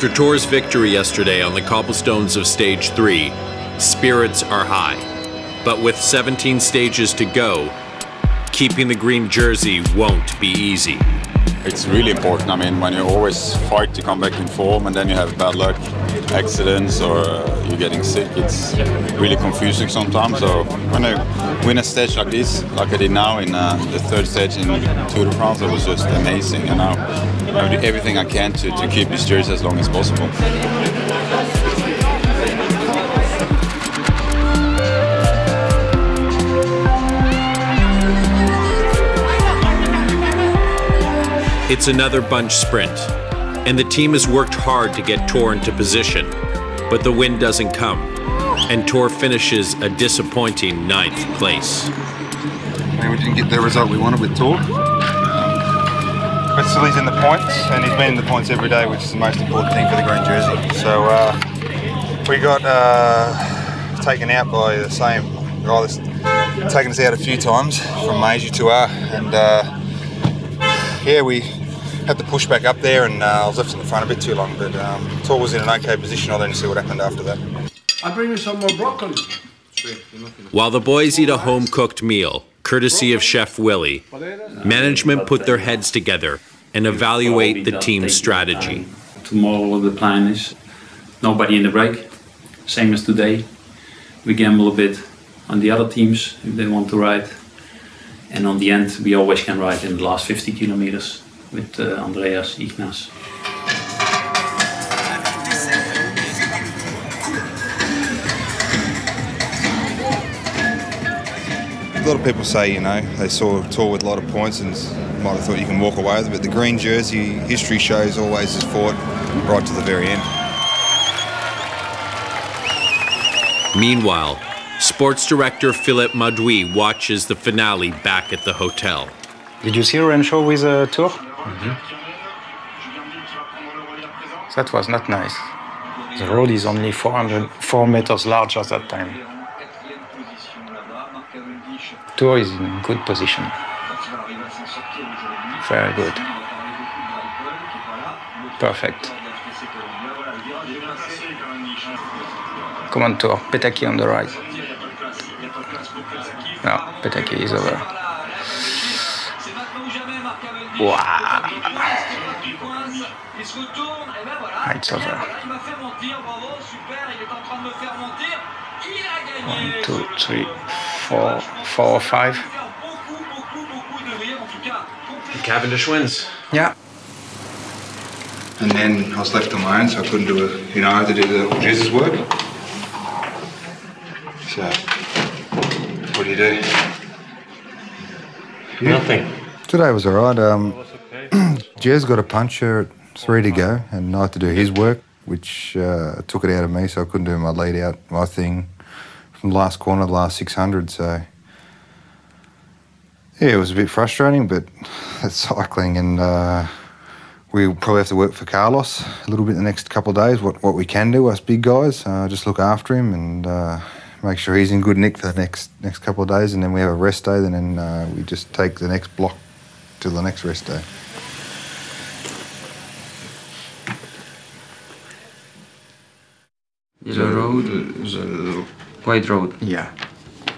After Thor's victory yesterday on the cobblestones of Stage 3, spirits are high. But with 17 stages to go, keeping the green jersey won't be easy. It's really important. I mean, when you always fight to come back in form and then you have bad luck, accidents, or you're getting sick, it's really confusing sometimes. So when I win a stage like this, like I did now in the third stage in Tour de France, it was just amazing. And now I do everything I can to keep this jersey as long as possible. It's another bunch sprint, and the team has worked hard to get Thor into position, but the win doesn't come, and Thor finishes a disappointing 9th place. We didn't get the result we wanted with Thor. But still he's in the points, and he's been in the points every day, which is the most important thing for the green jersey. So we got taken out by the same guy that's taken us out a few times from Meiji to R, and yeah, we had to push back up there, and I was left in the front a bit too long, but Thor was in an okay position. I'll then see what happened after that. I'll bring you some more broccoli. While the boys eat a home-cooked meal, courtesy of Chef Willie, management put their heads together and evaluate the team's strategy. Tomorrow the plan is nobody in the break, same as today. We gamble a bit on the other teams if they want to ride. And on the end, we always can ride in the last 50 kilometers with Andreas, Ignas. A lot of people say, you know, they saw Thor with a lot of points and might have thought you can walk away with it, but the green jersey, history shows, always has fought right to the very end. Meanwhile, Sports Director Philippe Madoui watches the finale back at the hotel. Did you see Rencho with Thor? That was not nice. The road is only 4 meters large at that time. Thor is in good position. Very good. Perfect. Come on, Thor. Petaki on the right. No, Petaki is over. Wow. It's over. 1, 2, 3, 4, 4 or 5. Cavendish wins. Yeah. And then I was left on my own, so I couldn't do it. You know, I had to do the Jesus work. So, what do you do? Nothing. Today was all right. Jez got a puncher at 3 to go, and I had to do his work, which took it out of me, so I couldn't do my lead out, my thing, from the last corner, the last 600. So, yeah, it was a bit frustrating, but that's cycling, and we'll probably have to work for Carlos a little bit the next couple of days, what we can do, us big guys, just look after him and make sure he's in good nick for the next couple of days, and then we have a rest day, and then we just take the next block till the next rest day. The road is a wide road. Yeah,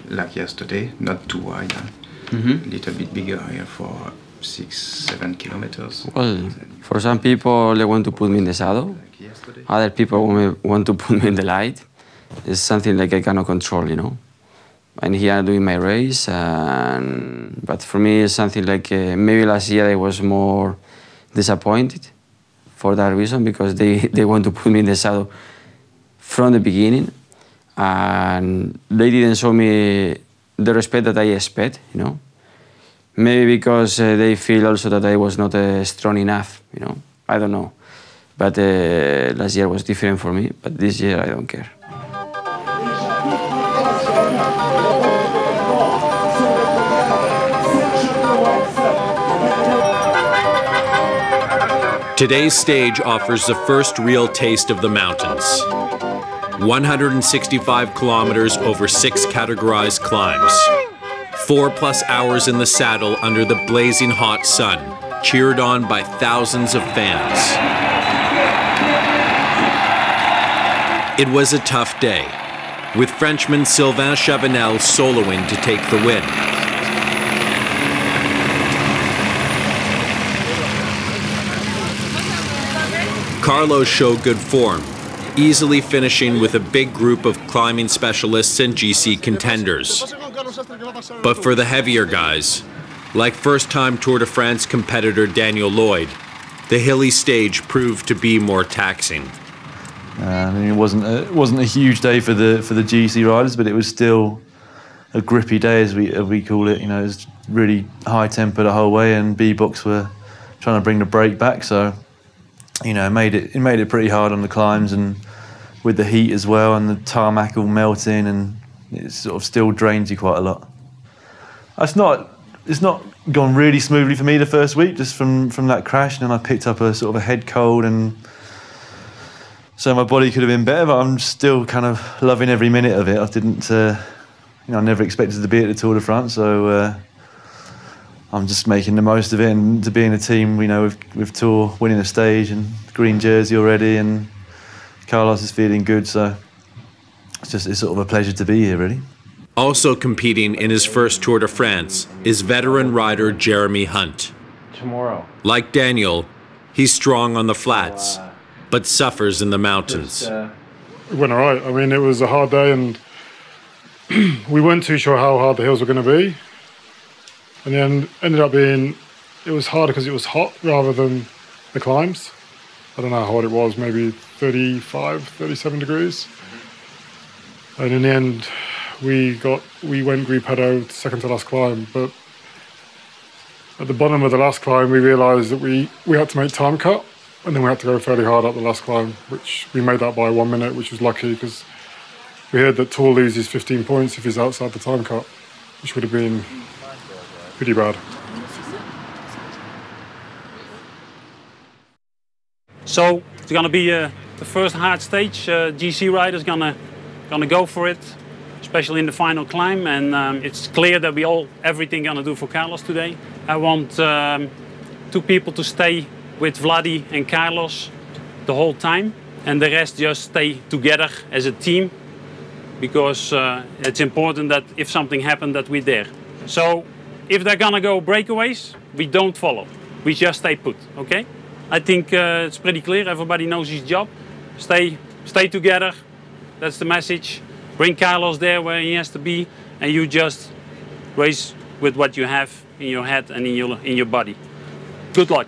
like yesterday, not too wide. A little bit bigger here for 6-7 kilometers. Well, for some people, they want to put me in the saddle. Other people want to put me in the light. It's something like I cannot control, you know. I'm here doing my race, but for me, it's something like maybe last year I was more disappointed for that reason, because they want to put me in the saddle from the beginning, and they didn't show me the respect that I expect, you know. Maybe because they feel also that I was not strong enough, you know. I don't know. But last year was different for me, but this year I don't care. Today's stage offers the first real taste of the mountains. 165 kilometers over 6 categorized climbs. 4+ hours in the saddle under the blazing hot sun, cheered on by thousands of fans. It was a tough day, with Frenchman Sylvain Chavanel soloing to take the win. Carlos showed good form, easily finishing with a big group of climbing specialists and GC contenders. But for the heavier guys, like first-time Tour de France competitor Daniel Lloyd, the hilly stage proved to be more taxing. I mean, it wasn't a huge day for the GC riders, but it was still a grippy day, as we call it. You know, it was really high tempo the whole way, and B-Box were trying to bring the break back. So, you know, it made it pretty hard on the climbs, and with the heat as well, and the tarmac all melting, and it sort of still drains you quite a lot. It's not gone really smoothly for me the first week, just from that crash, and then I picked up a sort of a head cold, and so my body could have been better, but I'm still kind of loving every minute of it. I didn't, you know, I never expected to be at the Tour de France, so I'm just making the most of it, and to be in a team, you know, with Thor winning a stage and green jersey already, and Carlos is feeling good, so it's sort of a pleasure to be here, really. Also competing in his first Tour de France is veteran rider Jeremy Hunt. Tomorrow. Like Daniel, he's strong on the flats, but suffers in the mountains. It went all right. I mean, it was a hard day, and we weren't too sure how hard the hills were going to be. And then ended up being, it was harder because it was hot rather than the climbs. I don't know how hot it was, maybe 35, 37 degrees. And in the end, we went group header second to last climb, but at the bottom of the last climb, we realised that we had to make time cut, and then we had to go fairly hard up the last climb, which we made that by 1 minute, which was lucky because we heard that Thor loses 15 points if he's outside the time cut, which would have been pretty bad. So it's gonna be the first hard stage. GC riders gonna go for it, especially in the final climb, and it's clear that everything gonna do for Carlos today. I want 2 people to stay with Vladi and Carlos the whole time, and the rest just stay together as a team, because it's important that if something happened that we're there. So if they're gonna go breakaways, we don't follow. We just stay put, okay? I think it's pretty clear, everybody knows his job. Stay together, that's the message. Bring Carlos there where he has to be, and you just race with what you have in your head and in your body. Good luck.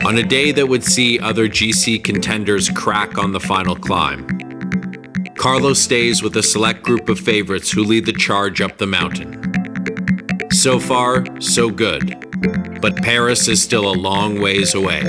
On a day that would see other GC contenders crack on the final climb, Carlos stays with a select group of favorites who lead the charge up the mountain. So far, so good, but Paris is still a long ways away.